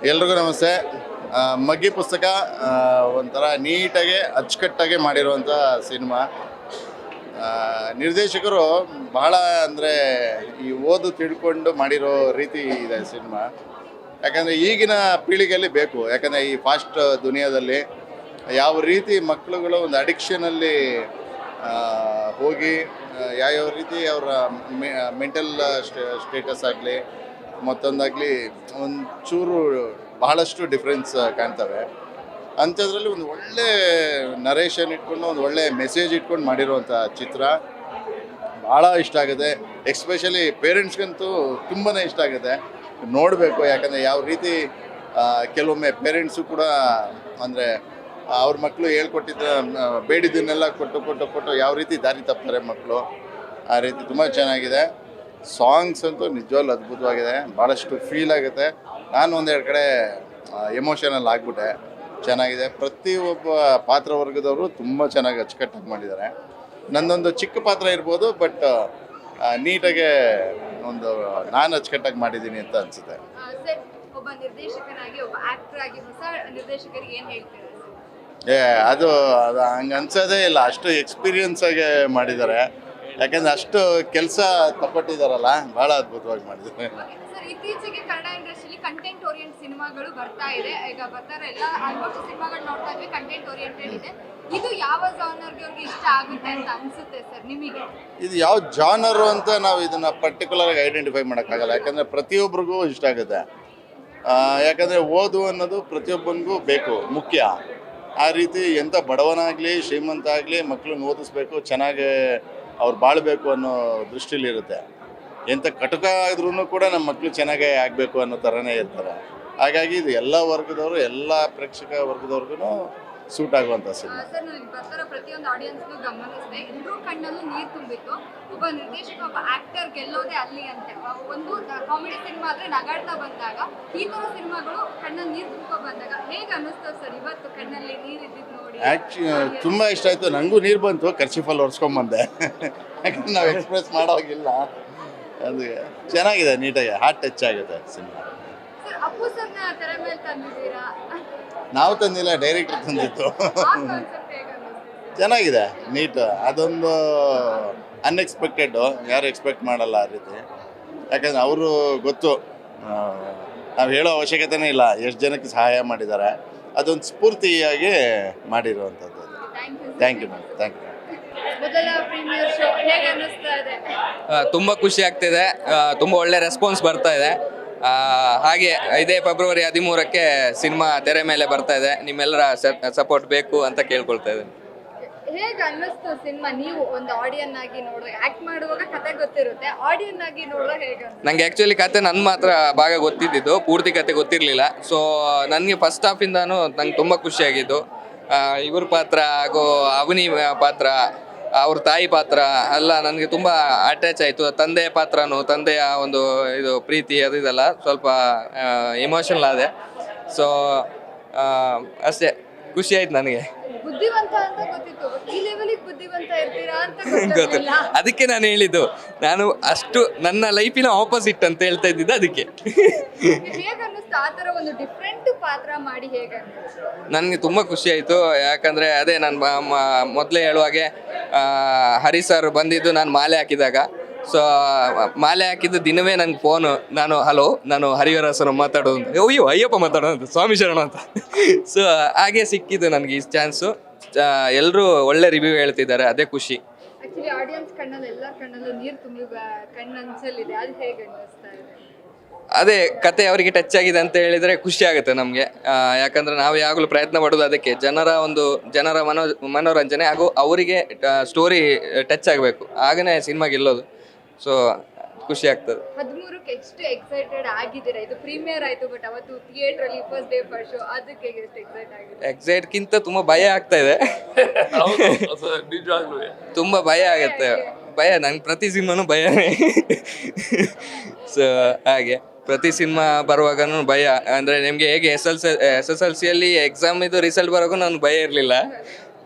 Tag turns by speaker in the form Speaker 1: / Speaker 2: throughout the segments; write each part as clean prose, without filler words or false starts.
Speaker 1: ಎಲ್ರಿಗೂ ನಮಸ್ತೆ. ಮಗ್ಗಿ ಪುಸ್ತಕ ಒಂಥರ ನೀಟಾಗಿ ಅಚ್ಚುಕಟ್ಟಾಗಿ ಮಾಡಿರುವಂಥ ಸಿನಿಮಾ. ನಿರ್ದೇಶಕರು ಬಹಳ ಅಂದರೆ ಈ ಓದು ತಿಳ್ಕೊಂಡು ಮಾಡಿರೋ ರೀತಿ ಇದೆ ಸಿನಿಮಾ. ಯಾಕಂದರೆ ಈಗಿನ ಪೀಳಿಗೆಯಲ್ಲಿ ಬೇಕು. ಯಾಕಂದರೆ ಈ ಫಾಸ್ಟ್ ದುನಿಯಾದಲ್ಲಿ ಯಾವ ರೀತಿ ಮಕ್ಕಳುಗಳು ಒಂದು ಅಡಿಕ್ಷನಲ್ಲಿ ಹೋಗಿ ಯಾವ್ಯಾವ ರೀತಿ ಅವರ ಮೆಂಟಲ್ ಸ್ಟೇಟಸ್ ಆಗಲಿ ಮತ್ತೊಂದಾಗಲಿ ಒಂಚೂರು ಬಹಳಷ್ಟು ಡಿಫ್ರೆನ್ಸ್ ಕಾಣ್ತವೆ. ಅಂಥದ್ರಲ್ಲಿ ಒಂದು ಒಳ್ಳೆ ನರೇಷನ್ ಇಟ್ಕೊಂಡು ಒಂದು ಒಳ್ಳೆ ಮೆಸೇಜ್ ಇಟ್ಕೊಂಡು ಮಾಡಿರುವಂಥ ಚಿತ್ರ ಭಾಳ ಇಷ್ಟ ಆಗುತ್ತೆ. ಎಕ್ಸ್ಪೆಷಲಿ ಪೇರೆಂಟ್ಸ್ಗಂತೂ ತುಂಬಾ ಇಷ್ಟ ಆಗುತ್ತೆ, ನೋಡಬೇಕು. ಯಾಕಂದರೆ ಯಾವ ರೀತಿ ಕೆಲವೊಮ್ಮೆ ಪೇರೆಂಟ್ಸು ಕೂಡ ಅಂದರೆ ಅವ್ರ ಮಕ್ಕಳು ಹೇಳ್ಕೊಟ್ಟಿದ್ದ ಬೇಡಿದ್ದನ್ನೆಲ್ಲ ಕೊಟ್ಟು ಯಾವ ರೀತಿ ದಾರಿ ತಪ್ತಾರೆ ಮಕ್ಕಳು, ಆ ರೀತಿ ತುಂಬ ಚೆನ್ನಾಗಿದೆ. ಸಾಂಗ್ಸ್ ಅಂತೂ ನಿಜವಾಗ್ಲೂ ಅದ್ಭುತವಾಗಿದೆ, ಭಾಳಷ್ಟು ಫೀಲ್ ಆಗುತ್ತೆ. ನಾನು ಒಂದೆರಡು ಕಡೆ ಎಮೋಷನಲ್ ಆಗಿಬಿಟ್ಟೆ. ಚೆನ್ನಾಗಿದೆ. ಪ್ರತಿಯೊಬ್ಬ ಪಾತ್ರವರ್ಗದವರು ತುಂಬ ಚೆನ್ನಾಗಿ ಅಚ್ಚುಕಟ್ಟಾಗಿ ಮಾಡಿದ್ದಾರೆ. ನನ್ನೊಂದು ಚಿಕ್ಕ ಪಾತ್ರ ಇರ್ಬೋದು, ಬಟ್ ನೀಟಾಗೆ ಒಂದು ನಾನು ಅಚ್ಚುಕಟ್ಟಾಗಿ ಮಾಡಿದ್ದೀನಿ ಅಂತ ಅನಿಸುತ್ತೆ.
Speaker 2: ಒಬ್ಬ ನಿರ್ದೇಶಕನಾಗಿ ಒಬ್ಬ ಆಕ್ಟರ್ ಆಗಿ ಹೊಸ ನಿರ್ದೇಶಕರಿಗೆ ಏನು ಹೇಳ್ತೀರಾ?
Speaker 1: ಅದು ಹಂಗೆ ಅನ್ಸೋದೇ ಇಲ್ಲ, ಅಷ್ಟು ಎಕ್ಸ್ಪೀರಿಯನ್ಸ್ ಆಗಿ ಮಾಡಿದ್ದಾರೆ. ಯಾಕಂದ್ರೆ ಅಷ್ಟು ಕೆಲಸ ತಗೊಟ್ಟಿದ್ದಾರಲ್ಲ, ಭಾಳ ಅದ್ಭುತವಾಗಿ ಮಾಡಿದ್ದಾರೆ.
Speaker 2: ಸರ್, ಇತ್ತೀಚೆಗೆ ಕನ್ನಡ ಇಂಡಸ್ಟ್ರಿಯಲ್ಲಿ ಕಂಟೆಂಟ್ ಓರಿಯೆಂಟ್ ಸಿನಿಮಾಗಳು ಬರ್ತಾ ಇದೆ. ಈಗ ಬರ್ತಾರೆ ಎಲ್ಲ ಆಲ್ಮೋಸ್ಟ್ ಸಿನಿಮಾಗಳು ನೋಡ್ತಾ ಇದ್ವಿ, ಕಂಟೆಂಟ್ ಓರಿಯೆಂಟೆಡ್ ಇದೆ. ಇದು ಯಾವ ಜಾನರ್ಗೆ ಅವ್ರಿಗೆ ಇಷ್ಟ ಆಗುತ್ತೆ ಅಂತ ಅನ್ಸುತ್ತೆ ಸರ್ ನಿಮಗೆ?
Speaker 1: ಇದು ಯಾವ ಜಾನರು ಅಂತ ನಾವು ಇದನ್ನು ಪರ್ಟಿಕ್ಯುಲರಾಗಿ ಐಡೆಂಟಿಫೈ ಮಾಡೋಕ್ಕಾಗಲ್ಲ. ಯಾಕಂದರೆ ಪ್ರತಿಯೊಬ್ಬರಿಗೂ ಇಷ್ಟ ಆಗುತ್ತೆ. ಯಾಕಂದರೆ ಓದು ಅನ್ನೋದು ಪ್ರತಿಯೊಬ್ಬನಿಗೂ ಬೇಕು, ಮುಖ್ಯ. ಆ ರೀತಿ ಎಂಥ ಬಡವನಾಗಲಿ ಶ್ರೀಮಂತ ಆಗಲಿ ಮಕ್ಕಳನ್ನ ಓದಿಸ್ಬೇಕು, ಚೆನ್ನಾಗಿ ಅವ್ರು ಬಾಳಬೇಕು ಅನ್ನೋ ದೃಷ್ಟಿಲಿರುತ್ತೆ. ಎಂಥ ಕಟುಕ ಆದ್ರೂ ಕೂಡ ನಮ್ಮ ಮಕ್ಕಳು ಚೆನ್ನಾಗೇ ಆಗಬೇಕು ಅನ್ನೋ ಥರನೇ ಇರ್ತಾರೆ. ಹಾಗಾಗಿ ಇದು ಎಲ್ಲ ವರ್ಗದವರು, ಎಲ್ಲ ಪ್ರೇಕ್ಷಕ ವರ್ಗದವ್ರಿಗೂ ಸೂಟ್ ಆಗುವಂಥ ಸಿನಿಮಾ.
Speaker 2: ಸರ್, ನಾನು ಬರ್ತಾರೋ ಪ್ರತಿಯೊಂದು ಆಡಿಯನ್ಸ್ನು ಗಮನಿಸಿದೆ, ಎಲ್ಲರೂ ಕಣ್ಣಲ್ಲೂ ನೀರು ತುಂಬಿತ್ತು. ಒಬ್ಬ ನಿರ್ದೇಶಕ, ಒಬ್ಬ ಆಕ್ಟರ್ ಗೆಲ್ಲೋದೇ ಅಲ್ಲಿ ಅಂತೆ. ಒಂದು ಕಾಮಿಡಿ ಸಿನಿಮಾ ಆದರೆ ನಗಾಡ್ತಾ ಬಂದಾಗ, ಈ ಥರ ಸಿನಿಮಾಗಳು ಕಣ್ಣಲ್ಲಿ ನೀರು ತುಂಬ್ಕೊ ಬಂದಾಗ ಹೇಗೆ ಅನ್ನಿಸ್ತದೆ ಸರ್? ಇವತ್ತು ಕಣ್ಣಲ್ಲಿ ನೀರು ಇದ್ದಿದ್ದು ನೋಡಿ
Speaker 1: ತುಂಬ ಇಷ್ಟ ಆಯಿತು. ನನಗೂ ನೀರು ಬಂತು, ಖರ್ಚಿಫಲ್ಲಿ ಒರೆಸ್ಕೊಂಬಂದೆ. ಯಾಕಂದ್ರೆ ನಾವು ಎಕ್ಸ್ಪ್ರೆಸ್ ಮಾಡೋಗಿಲ್ಲ. ಅದು ಚೆನ್ನಾಗಿದೆ, ನೀಟಾಗಿ ಹಾರ್ಟ್ ಟಚ್ ಆಗುತ್ತೆ ಸಿನಿಮಾ.
Speaker 2: ಸರ್, ಅಪ್ಪು ಸರ್ನ ತೆರೆ ಮೇಲೆ ತಂದಿದ್ದೀರಾ?
Speaker 1: ನಾವು ತಂದಿಲ್ಲ, ಡೈರೆಕ್ಟರ್ ತಂದಿತ್ತು.
Speaker 2: ಆ ಕಾನ್ಸೆಪ್ಟ್ ಹೇಗೆ ಅನ್ನಿಸ್ತಿದೆ?
Speaker 1: ಚೆನ್ನಾಗಿದೆ, ನೀಟ್. ಅದೊಂದು ಅನ್ಎಕ್ಸ್ಪೆಕ್ಟೆಡ್ಡು, ಯಾರು ಎಕ್ಸ್ಪೆಕ್ಟ್ ಮಾಡಲ್ಲ ಆ ರೀತಿ. ಯಾಕಂದರೆ ಅವರು ಗೊತ್ತು, ನಾವು ಹೇಳೋ ಅವಶ್ಯಕತೆನೇ ಇಲ್ಲ ಎಷ್ಟು ಜನಕ್ಕೆ ಸಹಾಯ ಮಾಡಿದ್ದಾರೆ. ಅದೊಂದು ಸ್ಫೂರ್ತಿಯಾಗಿ ಮಾಡಿರುವಂಥದ್ದು. Thank you ma'am, thank you.
Speaker 2: ಮೊದಲ ಪ್ರೀಮಿಯರ್ ಶೋ ಹೇಗೆ ಅನ್ನಿಸ್ತಾ ಇದೆ?
Speaker 3: ತುಂಬ ಖುಷಿ ಆಗ್ತಿದೆ. ತುಂಬ ಒಳ್ಳೆ ರೆಸ್ಪಾನ್ಸ್ ಬರ್ತಾ ಇದೆ. ಹಾಗೆ ಇದೇ ಫೆಬ್ರವರಿ 13ಕ್ಕೆ ಸಿನಿಮಾ ತೆರೆ ಮೇಲೆ ಬರ್ತಾ ಇದೆ. ನಿಮ್ಮೆಲ್ಲರ ಸಪೋರ್ಟ್ ಬೇಕು ಅಂತ ಕೇಳ್ಕೊಳ್ತಾ ಇದ್ದೇನೆ.
Speaker 2: ಹೇಗೆ ಅನ್ನಿಸ್ತು ಸಿನಿಮಾ? ನೀವು ಒಂದು ಆಡಿಯನ್ ಆಗಿ ನೋಡಿದಾಗ, ಆಕ್ಟ್ ಮಾಡುವಾಗ ಕತೆ ಗೊತ್ತಿರುತ್ತೆ, ಆಡಿಯನ್ ಆಗಿ ನೋಡಿದಾಗ ಹೇಗೆ?
Speaker 3: ನನಗೆ ಆ್ಯಕ್ಚುಲಿ ಕತೆ ನನ್ನ ಮಾತ್ರ ಭಾಗ ಗೊತ್ತಿದ್ದಿದ್ದು, ಪೂರ್ತಿ ಕತೆ ಗೊತ್ತಿರಲಿಲ್ಲ. ಸೊ ನನಗೆ ಫಸ್ಟ್ ಹಾಫಿಂದಾನು ನಂಗೆ ತುಂಬ ಖುಷಿಯಾಗಿದ್ದು. ಇವ್ರ ಪಾತ್ರ ಹಾಗೂ ಅವನಿ ಪಾತ್ರ, ಅವ್ರ ತಾಯಿ ಪಾತ್ರ ಎಲ್ಲ ನನಗೆ ತುಂಬ ಅಟ್ಯಾಚ್ ಆಯಿತು. ತಂದೆಯ ಪಾತ್ರನೂ, ತಂದೆಯ ಒಂದು ಇದು ಪ್ರೀತಿ ಅದು ಇದೆಲ್ಲ ಸ್ವಲ್ಪ ಎಮೋಷನಲ್ ಆದೆ. ಸೊ ಅಷ್ಟೇ, ಖುಷಿ ಆಯ್ತು ನನಗೆ.
Speaker 2: ಬುದ್ಧಿವಂತ ಅಂತ ಗೊತ್ತಿತ್ತು, ಈ ಲೆವೆಲಿಗೆ ಬುದ್ಧಿವಂತ ಇರ್ತೀರಾ ಅಂತ
Speaker 3: ಗೊತ್ತು.
Speaker 2: ಗೊತ್ತಿಲ್ಲ.
Speaker 3: ಅದಕ್ಕೆ ನಾನು ಹೇಳಿದ್ದು, ನಾನು ಅಷ್ಟು ನನ್ನ ಲೈಫಿನ ಆಪೋಸಿಟ್ ಅಂತ ಹೇಳ್ತಾ ಇದ್ದಿದ್ದು ಅದಕ್ಕೆ.
Speaker 2: ಹೇಗೆ ಅನ್ನಿಸ್ತು ಆ ಥರ ಒಂದು ಡಿಫ್ರೆಂಟ್ ಪಾತ್ರ ಮಾಡಿ? ಹೇಗೆ ಅನ್ನಿಸ್ತು?
Speaker 3: ನನಗೆ ತುಂಬ ಖುಷಿ ಆಯಿತು. ಯಾಕಂದರೆ ಅದೇ ನಾನು ಮೊದಲೇ ಹೇಳುವಾಗೆ ಹರಿ ಸರ್ ಬಂದಿದ್ದು ನಾನು ಮಾಲೆ ಹಾಕಿದಾಗ. ಸೊ ಮಾಲೆ ಹಾಕಿದ್ದ ದಿನವೇ ನನಗೆ ಫೋನು, ನಾನು ಹಲೋ, ನಾನು ಹರಿಹರಸನ ಮಾತಾಡೋದು ಅಂತ. ಅಯ್ಯೋ ಅಯ್ಯಪ್ಪ ಮಾತಾಡೋದು ಅಂತ, ಸ್ವಾಮಿ ಶರಣ ಅಂತ. ಸೊ ಹಾಗೆ ಸಿಕ್ಕಿದ್ದು ನನಗೆ ಈ ಚಾನ್ಸು. ಎಲ್ಲರೂ ಒಳ್ಳೆ ರಿವ್ಯೂ ಹೇಳ್ತಿದ್ದಾರೆ, ಅದೇ ಖುಷಿ.
Speaker 2: ಆಕ್ಚುಲಿ ಆಡಿಯನ್ಸ್ ಕಣ್ಣಲ್ಲಿ, ಎಲ್ಲರ ಕಣ್ಣಲ್ಲೂ ನೀರು ತುಂಬಿ ಕಣ್ಣನ್ಸಲ್ಲಿದೆ. ಅದು ಹೇಗೆ ಅನ್ನಿಸ್ತಾ ಇದೆ?
Speaker 3: ಅದೇ ಕತೆ ಅವರಿಗೆ ಟಚ್ ಆಗಿದೆ ಅಂತ ಹೇಳಿದರೆ ಖುಷಿ ಆಗುತ್ತೆ ನಮಗೆ. ಯಾಕಂದರೆ ನಾವು ಯಾವಾಗಲೂ ಪ್ರಯತ್ನ ಪಡೋದು ಅದಕ್ಕೆ, ಜನರ ಮನೋರಂಜನೆ ಹಾಗೂ ಅವರಿಗೆ ಸ್ಟೋರಿ ಟಚ್ ಆಗಬೇಕು, ಆಗನೇ ಸಿನಿಮಾ ಗೆಲ್ಲೋದು. ಸೊ ಖುಷಿ ಆಗ್ತದೆ.
Speaker 2: 13ಕ್ಕೆ ಎಷ್ಟು ಎಕ್ಸೈಟೆಡ್ ಆಗಿದ್ದೀರಾ? ಇದು ಪ್ರೀಮಿಯರ್ ಆಯಿತು, ಬಟ್ ಅವತ್ತು ಥಿಯೇಟ್ರಲ್ಲಿ ಫಸ್ಟ್ ಡೇ ಫಸ್ಟ್ ಶೋ, ಅದಕ್ಕೆ ಎಷ್ಟು ಎಕ್ಸೈಟ್ ಆಗಿದೆ?
Speaker 3: ಎಕ್ಸೈಟ್ಗಿಂತ ತುಂಬ ಭಯ ಆಗ್ತಾ ಇದೆ. ತುಂಬ ಭಯ ಆಗುತ್ತೆ. ಭಯ, ನಂಗೆ ಪ್ರತಿ ಸಿನಿಮಾನು ಭಯನೇ. ಸೊ ಹಾಗೆ ಪ್ರತಿ ಸಿನಿಮಾ ಬರುವಾಗನೂ ಭಯ. ಅಂದರೆ ನಿಮಗೆ ಹೇಗೆ SSLCಯಲ್ಲಿ ಎಕ್ಸಾಮ್ ಇದು ರಿಸಲ್ಟ್ ಬರೋಗೂ ನನಗೆ ಭಯ ಇರಲಿಲ್ಲ.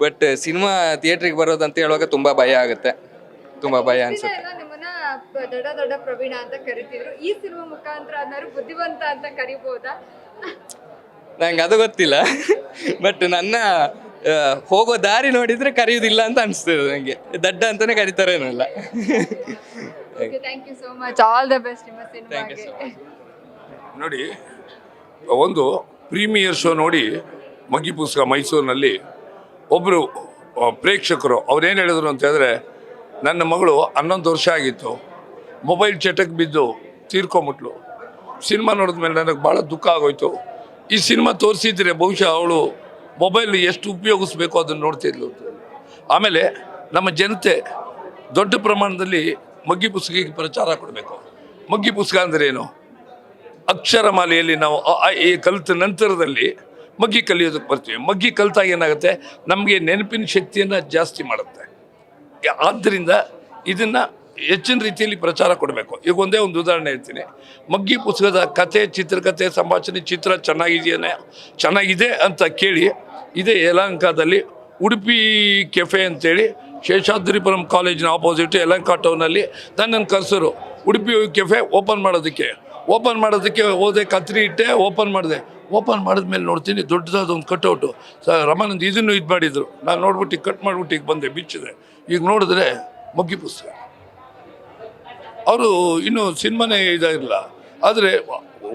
Speaker 3: ಬಟ್ ಸಿನಿಮಾ ಥಿಯೇಟ್ರಿಗೆ ಬರೋದು ಅಂತ ಹೇಳುವಾಗ ತುಂಬ ಭಯ ಆಗುತ್ತೆ, ತುಂಬ ಭಯ ಅನಿಸುತ್ತೆ.
Speaker 2: ನಿಮ್ಮನ್ನ ದೊಡ್ಡ ಪ್ರವೀಣ ಅಂತ ಕರಿತಿದ್ರು, ಈ ಸಿನಿಮಾ ಮುಖಾಂತರ ಅನ್ನೋರು ಬುದ್ಧಿವಂತ ಅಂತ ಕರಿಬೋದಾ?
Speaker 3: ನಂಗೆ ಅದು ಗೊತ್ತಿಲ್ಲ. ಬಟ್ ನನ್ನ ಹೋಗೋ ದಾರಿ ನೋಡಿದ್ರೆ ಕರೆಯುವುದಿಲ್ಲ ಅಂತ ಅನಿಸ್ತದೆ ನನಗೆ. ದಡ್ಡ ಅಂತಾನೆ ಕರೀತಾರೇನೋ ಇಲ್ಲ.
Speaker 2: Thank you so much. All the best ನಿಮ್ಮ
Speaker 3: Thank you so
Speaker 2: ಸಿನಿಮಾಗೆ.
Speaker 4: ನೋಡಿ, ಒಂದು ಪ್ರೀಮಿಯರ್ ಶೋ ನೋಡಿ ಮಗ್ಗಿ ಪುಸ್ತಕ ಮೈಸೂರಿನಲ್ಲಿ ಒಬ್ಬರು ಪ್ರೇಕ್ಷಕರು ಅವ್ರೇನು ಹೇಳಿದ್ರು ಅಂತ ಹೇಳಿದ್ರೆ, ನನ್ನ ಮಗಳು 11 ವರ್ಷ ಆಗಿತ್ತು, ಮೊಬೈಲ್ ಚಟಕ್ಕೆ ಬಿದ್ದು ತೀರ್ಕೊಂಬಿಟ್ಲು. ಸಿನಿಮಾ ನೋಡಿದ್ಮೇಲೆ ನನಗೆ ಭಾಳ ದುಃಖ ಆಗೋಯ್ತು. ಈ ಸಿನಿಮಾ ತೋರಿಸಿದ್ರೆ ಬಹುಶಃ ಅವಳು ಮೊಬೈಲ್ ಎಷ್ಟು ಉಪಯೋಗಿಸ್ಬೇಕು ಅದನ್ನು ನೋಡ್ತಿದ್ಲು. ಆಮೇಲೆ ನಮ್ಮ ಜನತೆ ದೊಡ್ಡ ಪ್ರಮಾಣದಲ್ಲಿ ಮಗ್ಗಿ ಪುಸ್ತಕಕ್ಕೆ ಪ್ರಚಾರ ಕೊಡಬೇಕು. ಮಗ್ಗಿ ಪುಸ್ತಕ ಅಂದರೆ ಏನು? ಅಕ್ಷರಮಾಲೆಯಲ್ಲಿ ನಾವು ಕಲಿತ ನಂತರದಲ್ಲಿ ಮಗ್ಗಿ ಕಲಿಯೋದಕ್ಕೆ ಬರ್ತೀವಿ. ಮಗ್ಗಿ ಕಲಿತಾಗ ಏನಾಗುತ್ತೆ, ನಮಗೆ ನೆನಪಿನ ಶಕ್ತಿಯನ್ನು ಜಾಸ್ತಿ ಮಾಡುತ್ತೆ. ಆದ್ದರಿಂದ ಇದನ್ನು ಹೆಚ್ಚಿನ ರೀತಿಯಲ್ಲಿ ಪ್ರಚಾರ ಕೊಡಬೇಕು. ಈಗ ಒಂದೇ ಒಂದು ಉದಾಹರಣೆ ಹೇಳ್ತೀನಿ. ಮಗ್ಗಿ ಪುಸ್ತಕದ ಕತೆ, ಚಿತ್ರಕಥೆ, ಸಂಭಾಷಣೆ, ಚಿತ್ರ ಚೆನ್ನಾಗಿದೆ ಅಂತ ಕೇಳಿ ಇದೇ ಯಲಹಂಕದಲ್ಲಿ ಉಡುಪಿ ಕೆಫೆ ಅಂತೇಳಿ ಶೇಷಾದ್ರಿಪುರಂ ಕಾಲೇಜಿನ ಆಪೋಸಿಟ್ ಯಲಹಂಕ ಟೌನಲ್ಲಿ ನನ್ನನ್ನು ಕರೆಸೋರು ಉಡುಪಿ ಕೆಫೆ ಓಪನ್ ಮಾಡೋದಕ್ಕೆ ಹೋದೆ. ಕತ್ರಿ ಇಟ್ಟೆ, ಓಪನ್ ಮಾಡಿದ್ಮೇಲೆ ನೋಡ್ತೀನಿ ದೊಡ್ಡದಾದ ಒಂದು ಕಟ್ಔಟು. ರಮಾನಂದ್ ಇದನ್ನು ಇದು ಮಾಡಿದರು. ನಾನು ನೋಡ್ಬಿಟ್ಟು ಕಟ್ ಮಾಡಿಬಿಟ್ಟು ಈಗ ಬಂದೆ, ಬಿಚ್ಚಿದೆ. ಈಗ ನೋಡಿದ್ರೆ ಮಗ್ಗಿ ಪುಸ್ತಕ. ಅವರು ಇನ್ನೂ ಸಿನಿಮಾನೇ ಇದಾಗಿರಲಿಲ್ಲ. ಆದರೆ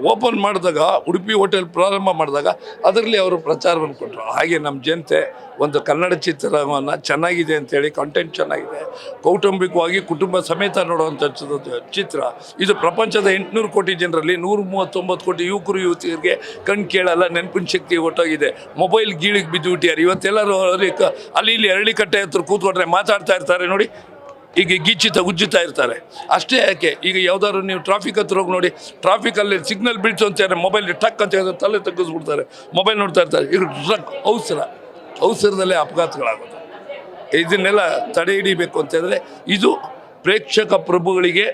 Speaker 4: ಓಪನ್ ಮಾಡಿದಾಗ, ಉಡುಪಿ ಹೋಟೆಲ್ ಪ್ರಾರಂಭ ಮಾಡಿದಾಗ ಅದರಲ್ಲಿ ಅವರು ಪ್ರಚಾರವನ್ನು ಕೊಟ್ಟರು. ಹಾಗೆ ನಮ್ಮ ಜನತೆ ಒಂದು ಕನ್ನಡ ಚಿತ್ರವನ್ನು ಚೆನ್ನಾಗಿದೆ ಅಂತೇಳಿ, ಕಂಟೆಂಟ್ ಚೆನ್ನಾಗಿದೆ, ಕೌಟುಂಬಿಕವಾಗಿ ಕುಟುಂಬ ಸಮೇತ ನೋಡುವಂಥ ಚಿತ್ರ ಇದು. ಪ್ರಪಂಚದ 800 ಕೋಟಿ ಜನರಲ್ಲಿ 139 ಕೋಟಿ ಯುವಕರು ಯುವತಿಯರಿಗೆ ಕಣ್ ಕೇಳಲ್ಲ, ನೆನಪಿನ ಶಕ್ತಿ ಒಟ್ಟಾಗಿದೆ. ಮೊಬೈಲ್ ಗೀಳಿಗೆ ಬಿದ್ದು ಬಿಟ್ಟಿದ್ದಾರೆ. ಇವತ್ತೆಲ್ಲರೂ ಅಲ್ಲಿ ಇಲ್ಲಿ ಅರಳಿಕಟ್ಟೆ ಹತ್ರ ಕೂತ್ಕೊಂಡ್ರೆ ಮಾತಾಡ್ತಾ ಇರ್ತಾರೆ ನೋಡಿ, ಈಗ ಉಜ್ಜುತ್ತಾ ಇರ್ತಾರೆ. ಅಷ್ಟೇ ಯಾಕೆ, ಈಗ ಯಾವ್ದಾದ್ರು ನೀವು ಟ್ರಾಫಿಕ್ ಹತ್ರ ಹೋಗಿ ನೋಡಿ, ಟ್ರಾಫಿಕಲ್ಲಿ ಸಿಗ್ನಲ್ ಬೀಳ್ತು ಅಂತಾರೆ, ಮೊಬೈಲ್ ಟಕ್ ಅಂತ ಹೇಳಿದ್ರೆ ತಲೆ ತಗ್ಗಿಸ್ಬಿಡ್ತಾರೆ, ಮೊಬೈಲ್ ನೋಡ್ತಾ ಇರ್ತಾರೆ. ಈಗ ಅವಸರದಲ್ಲೇ ಅಪಘಾತಗಳಾಗೋದು. ಇದನ್ನೆಲ್ಲ ತಡೆ ಹಿಡಿಬೇಕು ಅಂತಂದರೆ ಇದು ಪ್ರೇಕ್ಷಕ ಪ್ರಭುಗಳಿಗೆ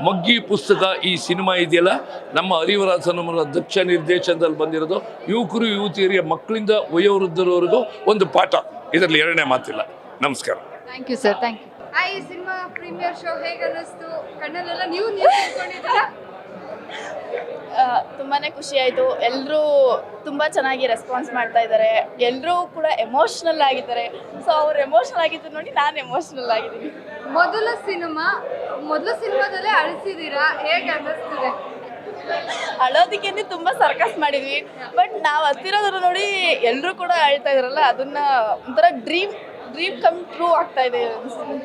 Speaker 4: ಮಗ್ಗಿ ಪುಸ್ತಕ ಈ ಸಿನಿಮಾ ಇದೆಯಲ್ಲ, ನಮ್ಮ ಹರಿವರಾಸನವರ ದಕ್ಷ ನಿರ್ದೇಶನದಲ್ಲಿ ಬಂದಿರೋದು. ಯುವಕರು ಯುವತಿಯರಿಗೆ, ಮಕ್ಕಳಿಂದ ವಯೋವೃದ್ಧರವರೆಗೂ ಒಂದು ಪಾಠ. ಇದರಲ್ಲಿ ಎರಡನೇ ಮಾತಿಲ್ಲ. ನಮಸ್ಕಾರ.
Speaker 2: Thank you sir. Thank you. ಈ ಸಿನಿಮಾ ಪ್ರೀಮಿಯರ್ ಶೋ ಹೇಗೆ ಅನ್ನಿಸ್ತು? ಕಣ್ಣಲ್ಲೆಲ್ಲ ನೀವು ತಿಳ್ಕೊಂಡಿದ್ದೀರಾ?
Speaker 5: ತುಂಬಾನೇ ಖುಷಿ ಆಯಿತು. ಎಲ್ಲರೂ ತುಂಬ ಚೆನ್ನಾಗಿ ರೆಸ್ಪಾನ್ಸ್ ಮಾಡ್ತಾ ಇದ್ದಾರೆ. ಎಲ್ಲರೂ ಕೂಡ ಎಮೋಷ್ನಲ್ ಆಗಿದ್ದಾರೆ. ಸೊ ಅವ್ರು ಎಮೋಷ್ನಲ್ ಆಗಿದ್ದು ನೋಡಿ ನಾನು ಎಮೋಷ್ನಲ್ ಆಗಿದ್ದೀನಿ.
Speaker 2: ಮೊದಲ ಸಿನಿಮಾದಲ್ಲೇ ಅಳಿಸಿದ್ದೀರಾ, ಹೇಗೆ ಅನ್ನಿಸ್ತಿದೆ?
Speaker 5: ಅಳೋದಕ್ಕೆ ತುಂಬ ಸರ್ಕಸ್ ಮಾಡಿದ್ವಿ. ಬಟ್ ನಾವು ಹತ್ತಿರೋದನ್ನು ನೋಡಿ ಎಲ್ಲರೂ ಕೂಡ ಅಳ್ತಾ ಇದಾರಲ್ಲ, ಅದನ್ನ ಒಂಥರ ಡ್ರೀಮ್ ಕಮ್ ಟ್ರೂ ಆಗ್ತಾ ಇದೆ ಅನಿಸ್ತಿದೆ.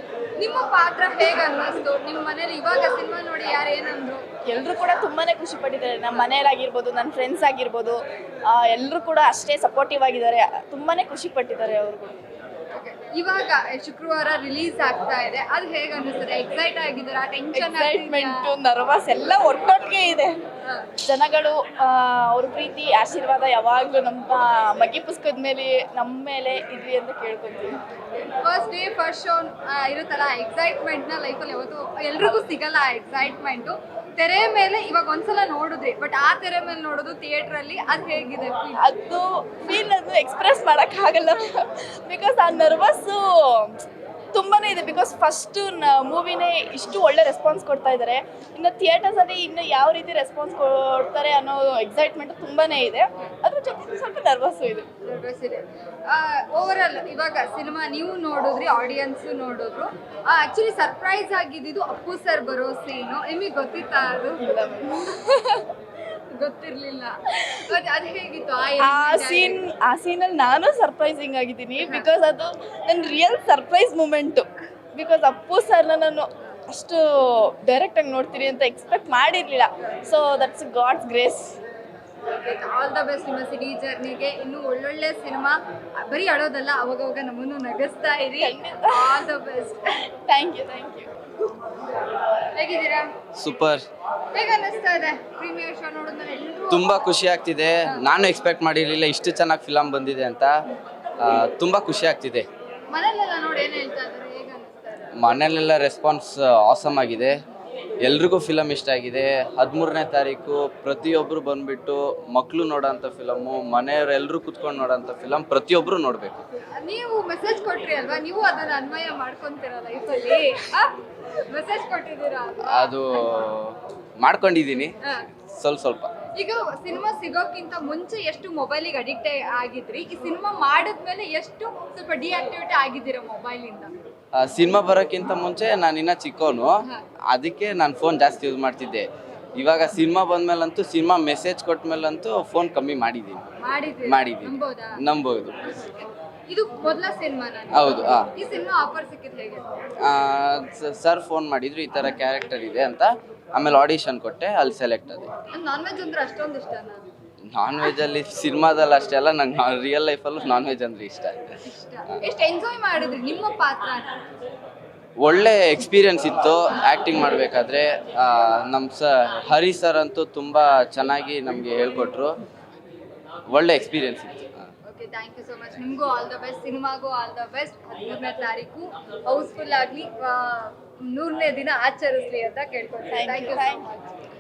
Speaker 2: ನಿಮ್ಮ ಪಾತ್ರ ಹೇಗೆ ಅನ್ನಿಸ್ತು? ನಿಮ್ಮ ಮನೇಲಿ ಇವಾಗ ಸಿನಿಮಾ ನೋಡಿ ಯಾರು ಏನಂದ್ರು?
Speaker 5: ಎಲ್ಲರೂ ಕೂಡ ತುಂಬಾ ಖುಷಿ ಪಟ್ಟಿದ್ದಾರೆ. ನಮ್ಮ ಮನೆಯಲ್ಲಾಗಿರ್ಬೋದು, ನನ್ನ ಫ್ರೆಂಡ್ಸ್ ಆಗಿರ್ಬೋದು, ಎಲ್ಲರೂ ಕೂಡ ಅಷ್ಟೇ ಸಪೋರ್ಟಿವ್ ಆಗಿದ್ದಾರೆ. ತುಂಬಾ ಖುಷಿ ಪಟ್ಟಿದ್ದಾರೆ ಅವರು ಕೂಡ.
Speaker 2: ಇವಾಗ ಶುಕ್ರವಾರ ರಿಲೀಸ್ ಆಗ್ತಾ ಇದೆ, ಅದು ಹೇಗೆ ಅನ್ನಿಸ್ತದೆ? ಎಕ್ಸೈಟ್ ಆಗಿದ್ದೀರಾ?
Speaker 5: ಎಕ್ಸೈಟ್ಮೆಂಟು, ನರ್ವಸ್ ಎಲ್ಲ ಒಟ್ಟೊಟ್ಟಿಗೆ ಇದೆ. ಜನಗಳು ಅವ್ರ ಪ್ರೀತಿ ಆಶೀರ್ವಾದ ಯಾವಾಗಲೂ ನಮ್ಮ ಮಗ್ಗಿ ಪುಸ್ತಕದ ಮೇಲೆ ನಮ್ಮ ಮೇಲೆ ಇರಲಿ ಅಂತ ಕೇಳ್ಕೊತೀನಿ.
Speaker 2: ಫಸ್ಟ್ ಶೋ ಇರುತ್ತಲ್ಲ, ಎಕ್ಸೈಟ್ಮೆಂಟ್ನ ಲೈಫಲ್ಲಿ ಯಾವತ್ತು ಎಲ್ರಿಗೂ ಸಿಗಲ್ಲ. ಆ ಎಕ್ಸೈಟ್ಮೆಂಟು ತೆರೆ ಮೇಲೆ ಇವಾಗ ಒಂದ್ಸಲ ನೋಡಿದ್ರಿ, ಬಟ್ ಆ ತೆರೆ ಮೇಲೆ ನೋಡೋದು ಥಿಯೇಟ್ರಲ್ಲಿ ಅದು ಹೇಗಿದೆ?
Speaker 5: ಅದು ಫೀಲ್ ಅದು ಎಕ್ಸ್ಪ್ರೆಸ್ ಮಾಡೋಕ್ಕಾಗಲ್ಲ. ಬಿಕಾಸ್ ಆ ನರ್ವಸ್ಸು ತುಂಬಾ ಇದೆ. ಬಿಕಾಸ್ ಫಸ್ಟು ಮೂವಿನೇ ಇಷ್ಟು ಒಳ್ಳೆ ರೆಸ್ಪಾನ್ಸ್ ಕೊಡ್ತಾ ಇದ್ದಾರೆ. ಇನ್ನು ಥಿಯೇಟರ್ಸಲ್ಲಿ ಇನ್ನು ಯಾವ ರೀತಿ ರೆಸ್ಪಾನ್ಸ್ ಕೊಡ್ತಾರೆ ಅನ್ನೋ ಎಕ್ಸೈಟ್ಮೆಂಟ್ ತುಂಬಾ ಇದೆ. ಅದ್ರ ಜೊತೆ ಸ್ವಲ್ಪ ನರ್ವಸ್ಸು ಇದೆ.
Speaker 2: ಓವರಾಲ್ ಇವಾಗ ಸಿನಿಮಾ ನೀವು ನೋಡಿದ್ರಿ, ಆಡಿಯನ್ಸು ನೋಡಿದ್ರು. ಆ್ಯಕ್ಚುಲಿ ಸರ್ಪ್ರೈಸ್ ಆಗಿದ್ದು ಅಪ್ಪು ಸರ್ ಬರೋ ಸೀನು ನಿಮಗೆ ಗೊತ್ತಿತ್ತಾ? ಅದು ಗೊತ್ತಿರಲಿಲ್ಲ. ಅದು ಹೇಗಿತ್ತು
Speaker 5: ಆ ಸೀನಲ್ಲಿ ನಾನು ಸರ್ಪ್ರೈಸಿಂಗ್ ಆಗಿದ್ದೀನಿ. ಬಿಕಾಸ್ ಅದು ನನ್ನ real surprise moment. Because Appu ಸರ್ನ ನಾನು ಅಷ್ಟು ಡೈರೆಕ್ಟಾಗಿ ನೋಡ್ತೀನಿ ಅಂತ ಎಕ್ಸ್ಪೆಕ್ಟ್ ಮಾಡಿರಲಿಲ್ಲ. So that's God's grace.
Speaker 2: All the best ನಿಮ್ಮ ಸಿನಿ ಜರ್ನಿಗೆ. ಇನ್ನೂ ಒಳ್ಳೊಳ್ಳೆ ಸಿನಿಮಾ, ಬರೀ ಅಳೋದಲ್ಲ, ಅವಾಗವಾಗ ನಮ್ಮನ್ನು ನಗಿಸ್ತಾ ಇರಿ. All the best.
Speaker 5: Thank you.
Speaker 2: ಹೇಗಿದ್ದೀರಾ?
Speaker 6: ಸೂಪರ್.
Speaker 2: ಹೇಗೆ ಅನ್ನಿಸ್ತಾ ಇದೆ ಪ್ರೀಮಿಯರ್ ಶೋ ನೋಡಿದ್ರೆ?
Speaker 6: ತುಂಬ ಖುಷಿ ಆಗ್ತಿದೆ. ನಾನು ಎಕ್ಸ್ಪೆಕ್ಟ್ ಮಾಡಿರಲಿಲ್ಲ ಇಷ್ಟು ಚೆನ್ನಾಗಿ ಫಿಲಮ್ ಬಂದಿದೆ ಅಂತ. ತುಂಬ ಖುಷಿ ಆಗ್ತಿದೆ.
Speaker 2: ಮನೆಯಲ್ಲೆಲ್ಲ ನೋಡಿ ಏನು ಹೇಳ್ತಾ ಇದ್ದಾರೆ? ಹೇಗೆ ಅನ್ನಿಸ್ತಾ ಇದೆ?
Speaker 6: ಮನೆಯಲ್ಲೆಲ್ಲ ರೆಸ್ಪಾನ್ಸ್ ಆಸಮ್ ಆಗಿದೆ. ಎಲ್ರಿಗೂ ಫಿಲಮ್ ಇಷ್ಟ ಆಗಿದೆ. 13ನೇ ತಾರೀಕು ಪ್ರತಿಯೊಬ್ಬರು ಬಂದುಬಿಟ್ಟು ಮಕ್ಕಳು ನೋಡೋಂಥ ಫಿಲಮು, ಮನೆಯವರೆಲ್ಲರೂ ಕುತ್ಕೊಂಡು ನೋಡೋಂಥ ಫಿಲಮ್ ಪ್ರತಿಯೊಬ್ಬರು ನೋಡಬೇಕು.
Speaker 2: ನೀವು ಮೆಸೇಜ್ ಕೊಟ್ರಿ ಅಲ್ವಾ, ನೀವು ಅದನ್ನ ಅನ್ವಯ ಮಾಡ್ಕೊಂತೀರ ಲೈಫಲ್ಲಿ? ಮೆಸೇಜ್ ಕೊಟ್ಟಿದ್ದೀರಾ?
Speaker 6: ಅದು ಮಾಡ್ಕೊಂಡಿದ್ದೀನಿ ಸ್ವಲ್ಪ.
Speaker 2: ಈಗ ಸಿನಿಮಾ ಸಿಗೋಕ್ಕಿಂತ ಮುಂಚೆ ಎಷ್ಟು ಮೊಬೈಲಿಗೆ ಅಡಿಕ್ಟ್ ಆಗಿದ್ರಿ, ಈ ಸಿನಿಮಾ ಮಾಡಿದ್ಮೇಲೆ ಎಷ್ಟು ಸ್ವಲ್ಪ ಡಿಆಕ್ಟಿವೇಟ್ ಆಗಿದ್ದೀರಾ ಮೊಬೈಲಿಂದ?
Speaker 6: ಸಿನಿಮಾ ಬರೋಕ್ಕಿಂತ ಮುಂಚೆ ನಾನು ಇನ್ನೂ ಚಿಕ್ಕವನು, ಅದಕ್ಕೆ ನಾನು ಫೋನ್ ಜಾಸ್ತಿ ಯೂಸ್ ಮಾಡ್ತಿದ್ದೆ. ಇವಾಗ ಸಿನಿಮಾ ಬಂದ್ಮೇಲಂತೂ, ಸಿನಿಮಾ ಮೆಸೇಜ್ ಕೊಟ್ಮೇಲಂತೂ ಫೋನ್ ಕಮ್ಮಿ ಮಾಡಿದ್ದೀನಿ. ಮಾಡಿದ್ದೀನಿ,
Speaker 2: ನಂಬೋದಾ?
Speaker 6: ನಂಬೋದು.
Speaker 2: ಇದು ಮೊದಲ ಸಿನಿಮಾ?
Speaker 6: ಹೌದು.
Speaker 2: ಈ ಸಿನಿಮಾ ಆಫರ್ ಸಿಕ್ಕಿದ್ ಹೇಗೆ?
Speaker 6: ಸರ್ ಫೋನ್ ಮಾಡಿದ್ರು, ಈ ಥರ ಕ್ಯಾರೆಕ್ಟರ್ ಇದೆ ಅಂತ. ಆಮೇಲೆ ಆಡಿಷನ್ ಕೊಟ್ಟೆ, ಅಲ್ಲಿ ಸೆಲೆಕ್ಟ್ ಆದೆ.
Speaker 2: ನಾನ್ ವೆಜ್ ಅಂದ್ರೆ ಅಷ್ಟೊಂದು ಇಷ್ಟನಾ?
Speaker 6: ನಾನ್ ವೆಜ್ಜಲ್ಲಿ ಸಿನಿಮಾದಲ್ಲಿ ಅಷ್ಟೇ ಅಲ್ಲ, ನಂಗೆ ರಿಯಲ್ ಲೈಫಲ್ಲೂ ನಾನ್ ವೆಜ್ ಅಂದರೆ ಇಷ್ಟ.
Speaker 2: ಎಷ್ಟು ಎಂಜಾಯ್ ಮಾಡಿದ್ರಿ ನಿಮ್ಮ ಪಾತ್ರ?
Speaker 6: ಒಳ್ಳೆ ಎಕ್ಸ್ಪೀರಿಯನ್ಸ್ ಇತ್ತು ಆ್ಯಕ್ಟಿಂಗ್ ಮಾಡಬೇಕಾದ್ರೆ. ನಮ್ಮ ಹರಿ ಸರ್ ಅಂತೂ ತುಂಬ ಚೆನ್ನಾಗಿ ನಮಗೆ ಹೇಳ್ಕೊಟ್ರು. ಒಳ್ಳೆ ಎಕ್ಸ್ಪೀರಿಯನ್ಸ್ ಇತ್ತು.
Speaker 2: Okay, thank you so much. ನಿಮಗೂ ಆಲ್ ದ ಬೆಸ್ಟ್, ಸಿನಿಮಾಗೂ ಆಲ್ ದ ಬೆಸ್ಟ್. 13ನೇ ತಾರೀಕು ಹೌಸ್ಫುಲ್ ಆಗಲಿ, 100ನೇ ದಿನ ಆಚರಿಸ್ಲಿ ಅಂತ ಕೇಳ್ಕೊಳ್ತೀನಿ. Thank you so much.